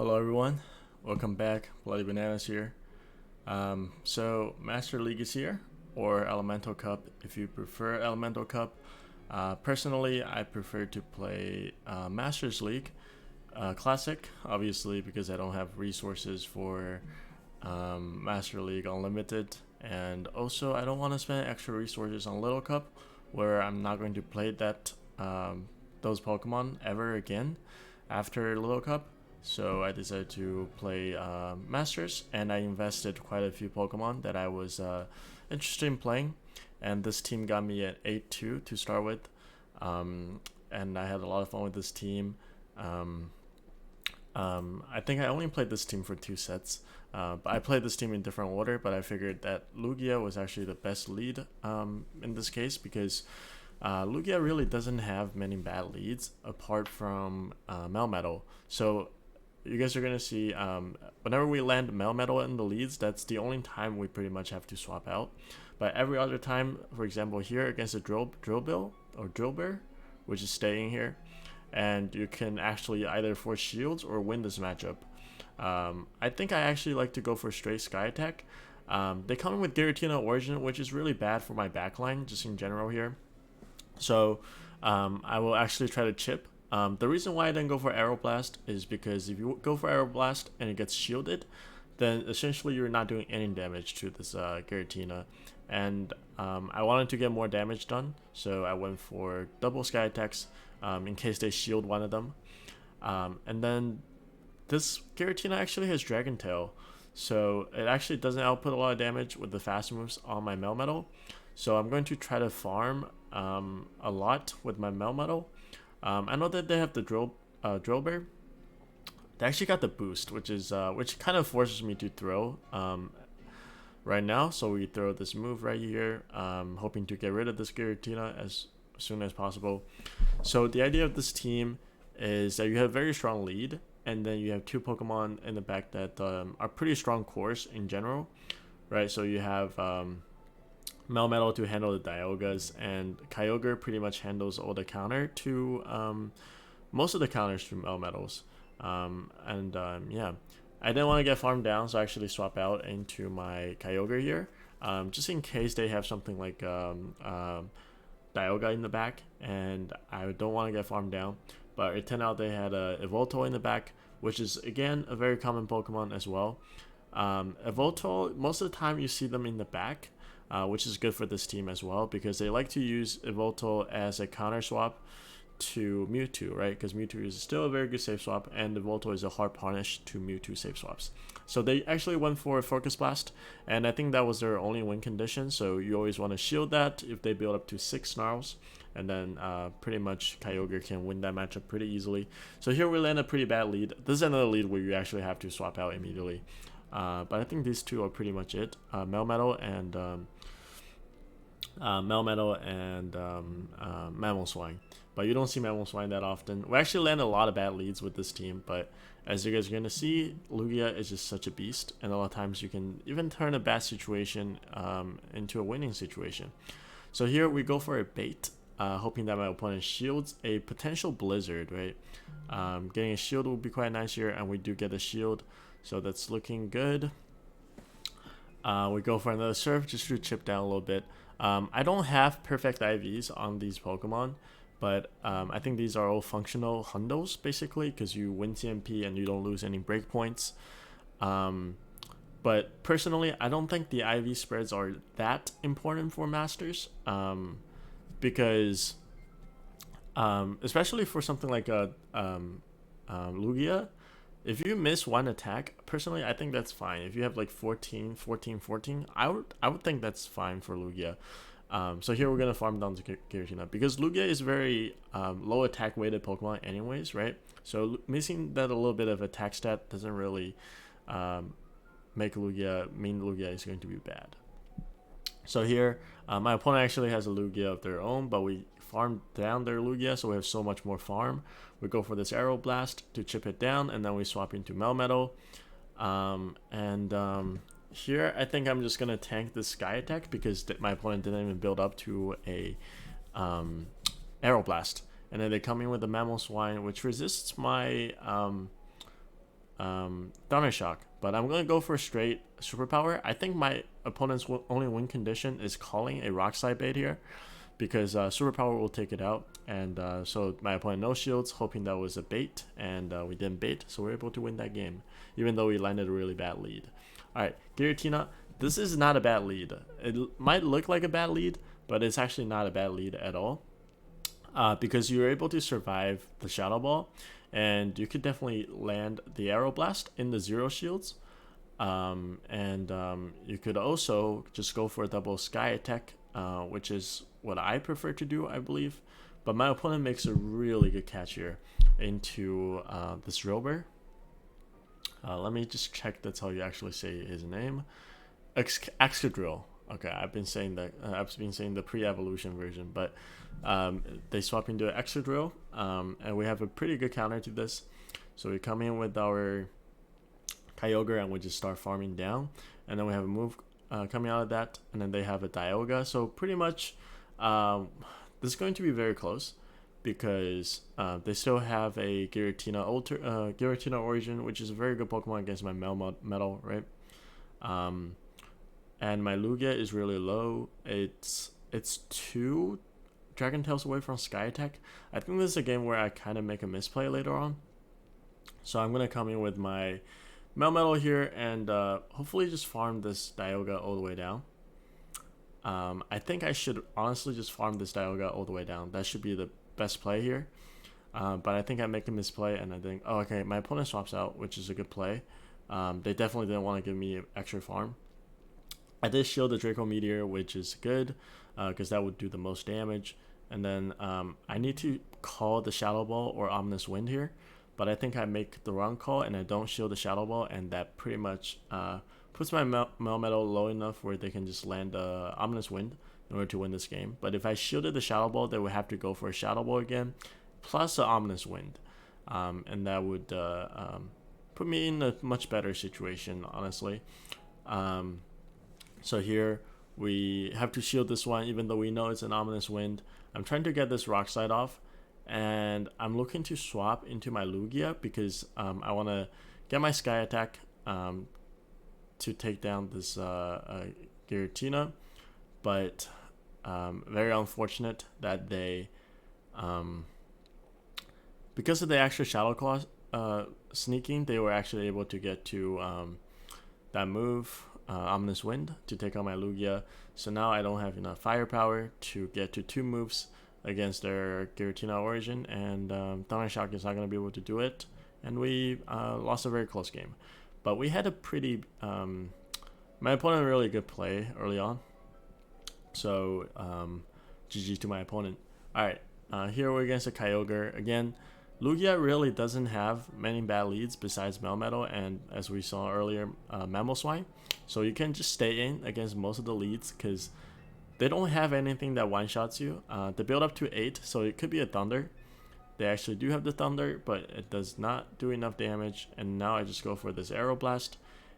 Hello everyone, welcome back. Bloody Bananas here. So Master League is here, or Elemental Cup if you prefer Elemental Cup. Personally, I prefer to play Masters League Classic, obviously because I don't have resources for Master League Unlimited, and also I don't want to spend extra resources on Little Cup, where I'm not going to play those Pokemon ever again after Little Cup. So I decided to play Masters, and I invested quite a few Pokemon that I was interested in playing. And this team got me at 8-2 to start with, and I had a lot of fun with this team. I think I only played this team for 2 sets, but I played this team in different order. But I figured that Lugia was actually the best lead in this case because Lugia really doesn't have many bad leads apart from Melmetal. So you guys are going to see whenever we land Melmetal in the leads, that's the only time we pretty much have to swap out. But every other time, for example here against the Drillbear, which is staying here, and you can actually either force shields or win this matchup. I think I actually like to go for straight Sky Attack. They come in with Giratina Origin, which is really bad for my backline just in general here. So I will actually try to chip. The reason why I didn't go for Aeroblast is because if you go for Aeroblast and it gets shielded, then essentially you're not doing any damage to this Giratina. And I wanted to get more damage done, so I went for double Sky Attacks in case they shield one of them. And then this Giratina actually has Dragon Tail, so it actually doesn't output a lot of damage with the fast moves on my Melmetal. So I'm going to try to farm a lot with my Melmetal. I know that they have the Drillbear. They actually got the boost, which kind of forces me to throw right now. So we throw this move right here, hoping to get rid of this Giratina as soon as possible. So the idea of this team is that you have a very strong lead, and then you have two Pokemon in the back that are pretty strong cores in general, right? So you have Melmetal to handle the Dialgas, and Kyogre pretty much handles all the counter to most of the counters to Melmetals. Yeah, I didn't want to get farmed down, so I actually swap out into my Kyogre here, just in case they have something like Dialga in the back, and I don't want to get farmed down. But it turned out they had a Evolto in the back, which is again a very common Pokemon as well. Evolto, most of the time you see them in the back, which is good for this team as well because they like to use Evolto as a counter swap to Mewtwo, right? Because Mewtwo is still a very good safe swap, and Evolto is a hard punish to Mewtwo safe swaps. So they actually went for Focus Blast, and I think that was their only win condition. So you always want to shield that if they build up to 6 Snarls, and then pretty much Kyogre can win that matchup pretty easily. So here we land a pretty bad lead. This is another lead where you actually have to swap out immediately. But I think these two are pretty much it. Melmetal and Mamoswine. But you don't see Mamoswine that often. We actually land a lot of bad leads with this team, but as you guys are going to see, Lugia is just such a beast, and a lot of times you can even turn a bad situation into a winning situation. So here we go for a bait, hoping that my opponent shields a potential Blizzard, right? Getting a shield would be quite nice here, and we do get a shield, so that's looking good. We go for another Surf just to chip down a little bit. I don't have perfect IVs on these Pokemon, but I think these are all functional hundos basically because you win TMP and you don't lose any breakpoints. But personally, I don't think the IV spreads are that important for Masters because especially for something like a Lugia, if you miss one attack, personally, I think that's fine. If you have like 14, I would think that's fine for Lugia. So here we're going to farm down to Giratina because Lugia is very low attack weighted Pokemon anyways, right? So missing that a little bit of attack stat doesn't really make Lugia is going to be bad. So here, my opponent actually has a Lugia of their own, but we farmed down their Lugia, so we have so much more farm. We go for this Aeroblast to chip it down, and then we swap into Melmetal. Here, I think I'm just going to tank this Sky Attack because my opponent didn't even build up to a Aeroblast. And then they come in with the Mamoswine, which resists my Thunder Shock, but I'm gonna go for straight superpower. I think my opponent's only win condition is calling a rock slide bait here, because superpower will take it out, and so my opponent no shields, hoping that was a bait, and we didn't bait, so we're able to win that game, even though we landed a really bad lead. All right, Giratina, this is not a bad lead. It might look like a bad lead, but it's actually not a bad lead at all, because you're able to survive the Shadow Ball, and you could definitely land the Aeroblast in the 0 shields. You could also just go for a double sky attack, which is what I prefer to do, I believe. But my opponent makes a really good catch here into this Rover. Let me just check that's how you actually say his name. Excadrill. Okay, I've been saying the pre-evolution version, but they swap into an Excadrill, and we have a pretty good counter to this. So we come in with our Kyogre and we just start farming down, and then we have a move coming out of that, and then they have a Dialga. So pretty much this is going to be very close, because they still have a Giratina Origin, which is a very good Pokemon against my Metal, right? And my Lugia is really low. It's 2 Dragon Tails away from Sky Attack. I think this is a game where I kind of make a misplay later on. So I'm going to come in with my Metal here and hopefully just farm this Dialga all the way down. I think I should honestly just farm this Dialga all the way down. That should be the best play here. But I think I make a misplay, and I think, oh, okay, my opponent swaps out, which is a good play. They definitely didn't want to give me extra farm. I did shield the Draco Meteor, which is good, because that would do the most damage. And then I need to call the Shadow Ball or Ominous Wind here, but I think I make the wrong call and I don't shield the Shadow Ball, and that pretty much puts my Melmetal low enough where they can just land Ominous Wind in order to win this game. But if I shielded the Shadow Ball, they would have to go for a Shadow Ball again, plus an Ominous Wind, and that would put me in a much better situation, honestly. So here we have to shield this one, even though we know it's an Ominous Wind. I'm trying to get this Rock Slide off, and I'm looking to swap into my Lugia, because I want to get my Sky Attack to take down this Giratina. But very unfortunate that they, because of the extra Shadow Claw sneaking, they were actually able to get to that move, Ominous Wind, to take on my Lugia. So now I don't have enough firepower to get to 2 moves against their Giratina Origin, and Thunder Shock is not going to be able to do it, and we lost a very close game. But we had a pretty my opponent really good play early on, so GG to my opponent. Alright, here we're against a Kyogre again. Lugia really doesn't have many bad leads besides Melmetal and, as we saw earlier, Mamoswine. So you can just stay in against most of the leads, because they don't have anything that one-shots you. They build up to 8, so it could be a Thunder. They actually do have the Thunder, but it does not do enough damage. And now I just go for this Aeroblast.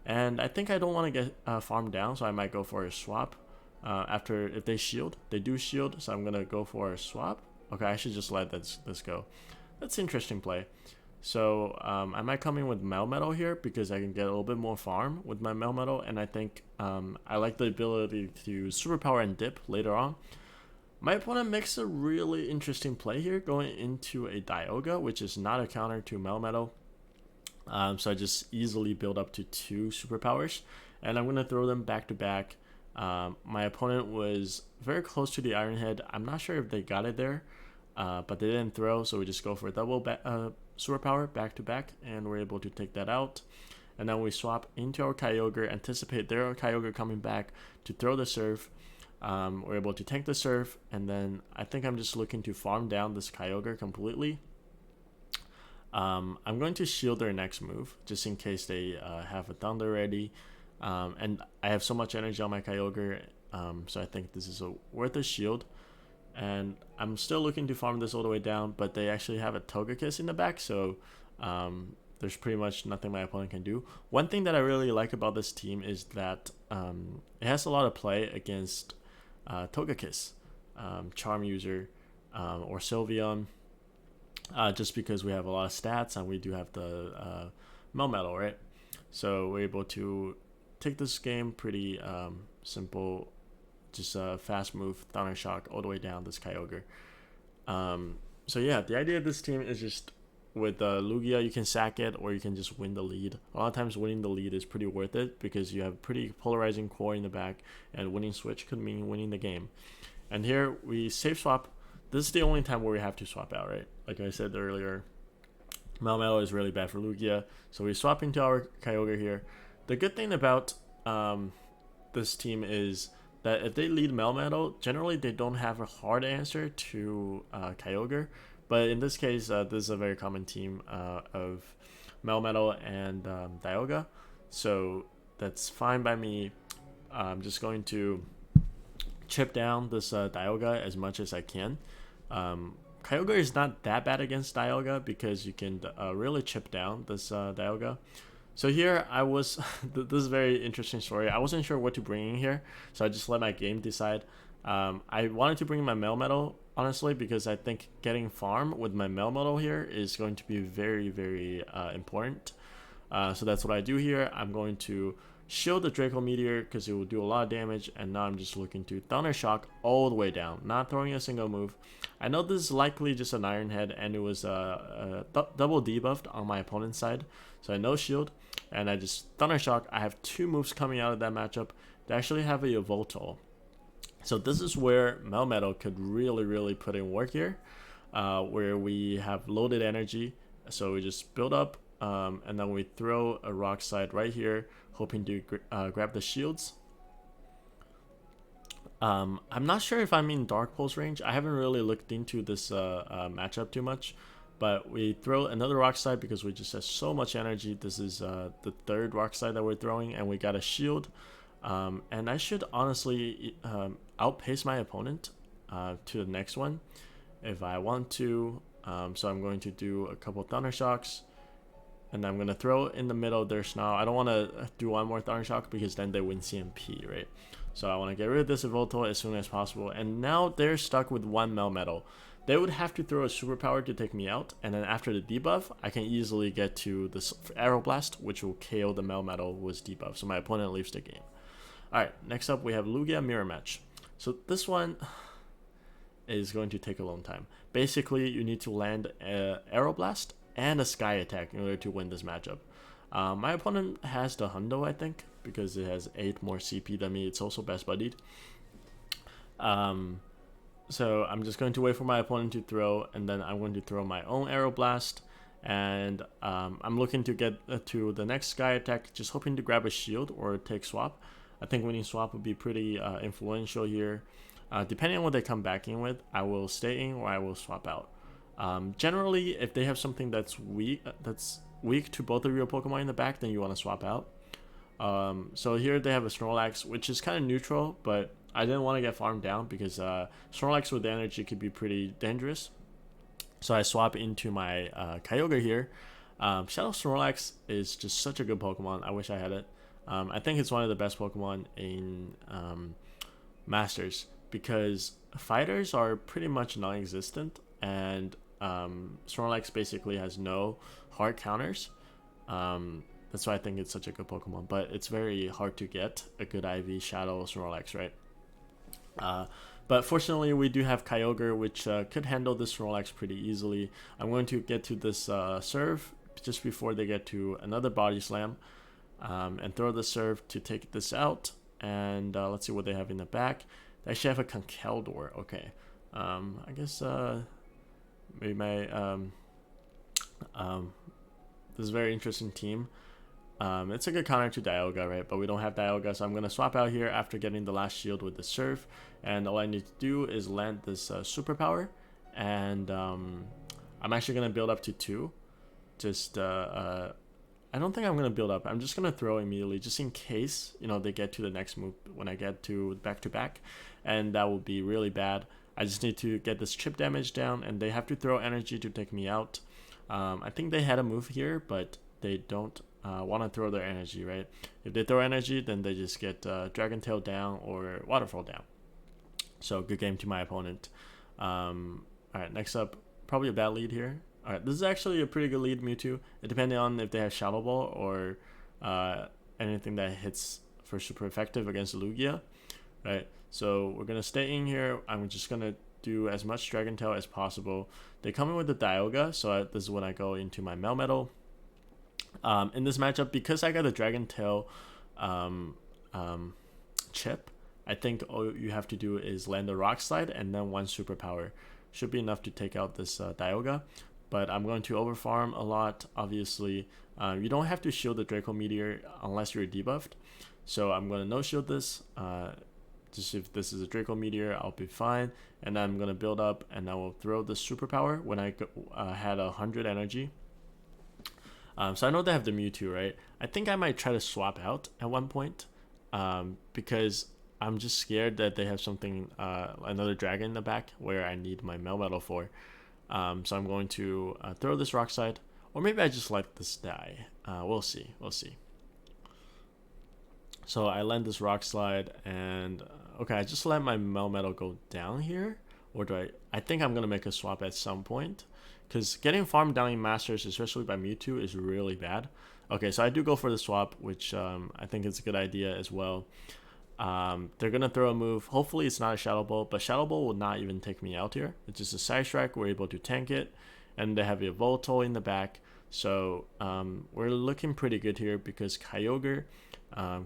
And I think I don't want to get farmed down, so I might go for a swap. After, if they shield, they do shield, so I'm going to go for a swap. Okay, I should just let this go. That's an interesting play. So I might come in with Melmetal here, because I can get a little bit more farm with my Melmetal, and I think I like the ability to Superpower and Dip later on. My opponent makes a really interesting play here, going into a Dialga, which is not a counter to Melmetal. So I just easily build up to 2 Superpowers, and I'm going to throw them back to back. My opponent was very close to the Iron Head. I'm not sure if they got it there. But they didn't throw, so we just go for a double Superpower back to back, and we're able to take that out. And then we swap into our Kyogre, anticipate their Kyogre coming back to throw the Surf. We're able to tank the Surf, and then I think I'm just looking to farm down this Kyogre completely. I'm going to shield their next move, just in case they have a Thunder ready. And I have so much energy on my Kyogre, so I think this is worth a shield. And I'm still looking to farm this all the way down, but they actually have a Togekiss in the back, so there's pretty much nothing my opponent can do. One thing that I really like about this team is that it has a lot of play against Togekiss, Charm User, or Sylveon, just because we have a lot of stats, and we do have the Melmetal, right? So we're able to take this game pretty simple, just a fast move, Thunder Shock all the way down this Kyogre. So yeah, the idea of this team is just with Lugia, you can sack it or you can just win the lead. A lot of times winning the lead is pretty worth it because you have pretty polarizing core in the back, and winning switch could mean winning the game. And here we safe swap. This is the only time where we have to swap out, right? Like I said earlier, Melmetal is really bad for Lugia, so we swap into our Kyogre here. The good thing about this team is that if they lead Melmetal, generally they don't have a hard answer to Kyogre. But in this case, this is a very common team of Melmetal and Dialga. So that's fine by me. I'm just going to chip down this Dialga as much as I can. Kyogre is not that bad against Dialga because you can really chip down this Dialga. So here I was, this is a very interesting story. I wasn't sure what to bring in here, so I just let my game decide. I wanted to bring my Melmetal, honestly, because I think getting farm with my Melmetal here is going to be very, very important. So that's what I do here. I'm going to shield the Draco Meteor because it will do a lot of damage, and now I'm just looking to Thunder Shock all the way down, not throwing a single move. I know this is likely just an Iron Head, and it was double debuffed on my opponent's side, so I no shield, and I just Thunder Shock. I have 2 moves coming out of that matchup. They actually have a Yveltal. So this is where Melmetal could really, really put in work here, where we have loaded energy. So we just build up, and then we throw a Rock Slide right here, hoping to grab the shields. I'm not sure if I'm in Dark Pulse range. I haven't really looked into this matchup too much, but we throw another Rock Slide because we just have so much energy. This is the 3rd Rock Slide that we're throwing, and we got a shield. And I should honestly outpace my opponent to the next one if I want to. So I'm going to do a couple Thunder Shocks, and I'm going to throw in the middle there. Now I don't want to do one more Thunder Shock because then they win CMP, right? So I want to get rid of this Yveltal as soon as possible. And now they're stuck with 1 Melmetal. They would have to throw a superpower to take me out, and then after the debuff, I can easily get to this Aeroblast, which will KO the Melmetal with debuff. So my opponent leaves the game. Alright, next up we have Lugia Mirror Match. So this one is going to take a long time. Basically, you need to land an Aeroblast and a Sky Attack in order to win this matchup. My opponent has the Hundo, I think, because it has 8 more CP than me. It's also best buddied. So I'm just going to wait for my opponent to throw, and then I'm going to throw my own Aeroblast. And I'm looking to get to the next Sky Attack, just hoping to grab a shield or take swap. I think winning swap would be pretty influential here. Depending on what they come back in with, I will stay in or I will swap out. Generally, if they have something that's weak to both of your Pokemon in the back, then you want to swap out. So here they have a Snorlax, which is kind of neutral, but I didn't want to get farmed down because Snorlax with energy could be pretty dangerous. So I swap into my Kyogre here. Shadow Snorlax is just such a good Pokemon. I wish I had it. I think it's one of the best Pokemon in Masters because fighters are pretty much non-existent, and Snorlax basically has no hard counters. That's why I think it's such a good Pokemon, but it's very hard to get a good IV Shadow Snorlax, right? But fortunately, we do have Kyogre, which could handle this Snorlax pretty easily. I'm going to get to this serve just before they get to another Body Slam. And throw the serve to take this out, and let's see what they have in the back. They actually have a Conkeldurr. Okay, I guess maybe my this is a very interesting team. It's a good counter to Dialga, right? But we don't have Dialga, so I'm gonna swap out here after getting the last shield with the serve, and all I need to do is land this superpower, and I'm actually gonna build up to 2. Just I don't think I'm going to build up. I'm just going to throw immediately just in case, you know, they get to the next move when I get to back-to-back. And that will be really bad. I just need to get this chip damage down, and they have to throw energy to take me out. I think they had a move here, but they don't want to throw their energy, right? If they throw energy, then they just get Dragon Tail down or Waterfall down. So good game to my opponent. Alright, next up, probably a bad lead here. Alright, this is actually a pretty good lead Mewtwo, depending on if they have Shadow Ball or anything that hits for super effective against Lugia. Right, so we're gonna stay in here. I'm just gonna do as much Dragon Tail as possible. They come in with the Dialga, so this is when I go into my Melmetal. In this matchup, because I got a Dragon Tail chip, I think all you have to do is land the Rock Slide and then one Superpower. Should be enough to take out this Dialga. But I'm going to overfarm a lot, obviously. You don't have to shield the Draco Meteor unless you're debuffed. So I'm going to no-shield this. Just if this is a Draco Meteor, I'll be fine. And then I'm going to build up, and I will throw the Superpower when I had 100 energy. So I know they have the Mewtwo, right? I think I might try to swap out at one point. Because I'm just scared that they have something, another dragon in the back where I need my Melmetal for. So I'm going to throw this Rock Slide, or maybe I just let this die. We'll see. So I land this Rock Slide, and okay, I just let my Melmetal go down here, or do I think I'm gonna make a swap at some point, because getting farmed down in Masters, especially by Mewtwo, is really bad. Okay, so I do go for the swap, which I think is a good idea as well. They're gonna throw a move. Hopefully it's not a Shadow Ball, but Shadow Ball will not even take me out here. It's just a Side Strike. We're able to tank it, and they have a Voltol in the back. So we're looking pretty good here because Kyogre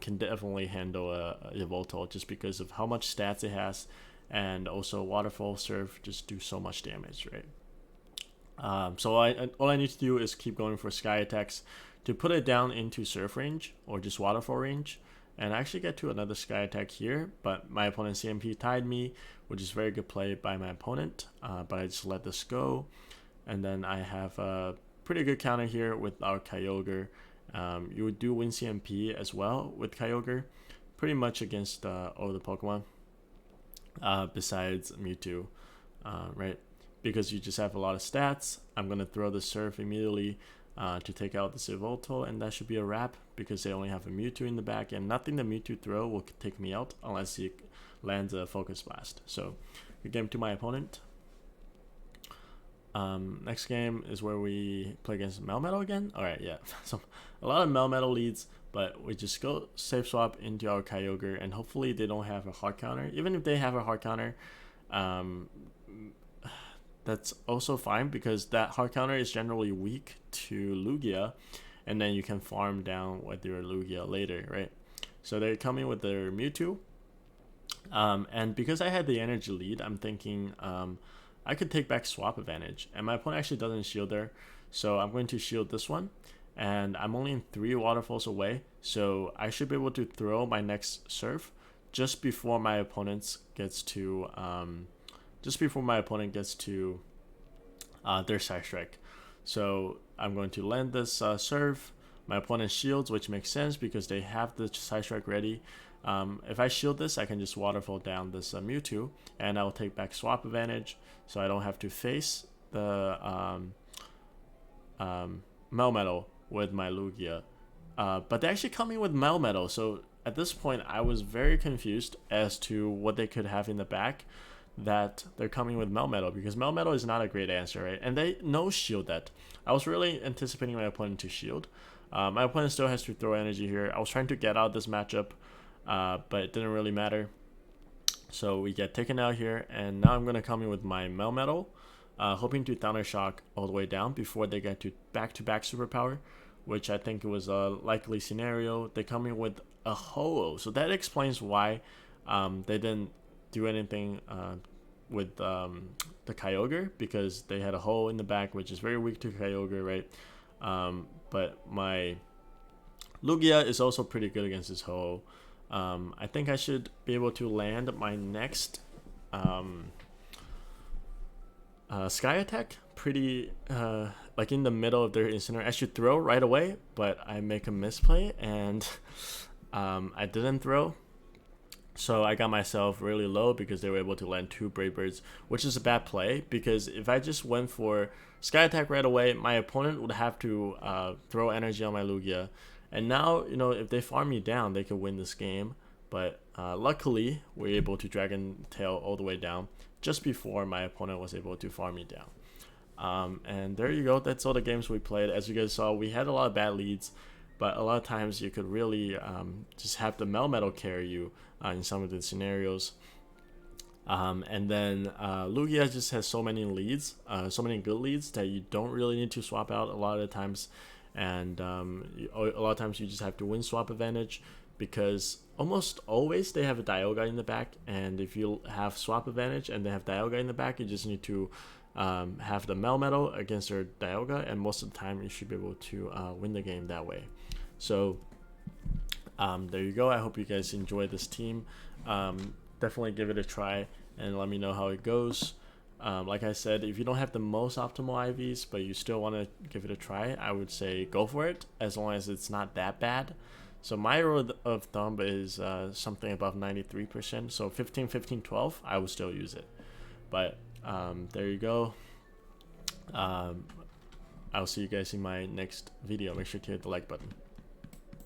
can definitely handle a Voltol just because of how much stats it has, and also Waterfall Surf just do so much damage, right? So all I need to do is keep going for Sky Attacks to put it down into Surf range or just Waterfall range. And I actually get to another Sky Attack here, but my opponent CMP tied me, which is very good play by my opponent, but I just let this go. And then I have a pretty good counter here with our Kyogre. You would do win CMP as well with Kyogre, pretty much against all the Pokemon, besides Mewtwo, right? Because you just have a lot of stats. I'm going to throw the Surf immediately to take out the Voltol, and that should be a wrap because they only have a Mewtwo in the back, and nothing the Mewtwo throw will take me out unless he lands a Focus Blast. So good game to my opponent. Next game is where we play against Melmetal again. Alright, yeah. So a lot of Melmetal leads, but we just go safe swap into our Kyogre, and hopefully they don't have a hard counter. Even if they have a hard counter, that's also fine because that hard counter is generally weak to Lugia, and then you can farm down with your Lugia later, right? So they're coming with their Mewtwo, and because I had the energy lead, I'm thinking I could take back swap advantage, and my opponent actually doesn't shield there, so I'm going to shield this one, and I'm only 3 waterfalls away, so I should be able to throw my next Surf just before my opponent gets to their Side Strike. So I'm going to land this Surf. My opponent shields, which makes sense because they have the Side Strike ready. If I shield this, I can just waterfall down this Mewtwo, and I will take back swap advantage, so I don't have to face the Melmetal with my Lugia. But they're actually coming with Melmetal, so at this point I was very confused as to what they could have in the back, that they're coming with Melmetal, because Melmetal is not a great answer, right? And they no shield that. I was really anticipating my opponent to shield. My opponent still has to throw energy here. I was trying to get out this matchup, but it didn't really matter. So we get taken out here, and now I'm going to come in with my Melmetal, hoping to Thunder Shock all the way down before they get to back-to-back superpower, which I think was a likely scenario. They come in with a Ho-Oh, so that explains why they didn't do anything with the Kyogre, because they had a Ho-Oh in the back, which is very weak to Kyogre, right? But my Lugia is also pretty good against this Ho-Oh. I think I should be able to land my next Sky Attack pretty like in the middle of their Incinerate. I should throw right away, but I make a misplay, and I didn't throw. So I got myself really low because they were able to land 2 Brave Birds, which is a bad play, because if I just went for Sky Attack right away, my opponent would have to throw energy on my Lugia. And now, you know, if they farm me down, they could win this game. But luckily, we're able to Dragon Tail all the way down just before my opponent was able to farm me down. And there you go. That's all the games we played. As you guys saw, we had a lot of bad leads, but a lot of times you could really just have the Melmetal carry you in some of the scenarios. And then Lugia just has so many leads, so many good leads that you don't really need to swap out a lot of the times. And a lot of times you just have to win swap advantage, because almost always they have a Dialga in the back, and if you have swap advantage and they have Dialga in the back, you just need to have the Melmetal against their Dialga, and most of the time you should be able to win the game that way. So there you go. I hope you guys enjoy this team. Definitely give it a try and let me know how it goes. Like I said, if you don't have the most optimal IVs but you still want to give it a try, I would say go for it, as long as it's not that bad. So my rule of thumb is something above 93%. So 15, 15, 12, I would still use it. But there you go. I'll see you guys in my next video. Make sure to hit the like button.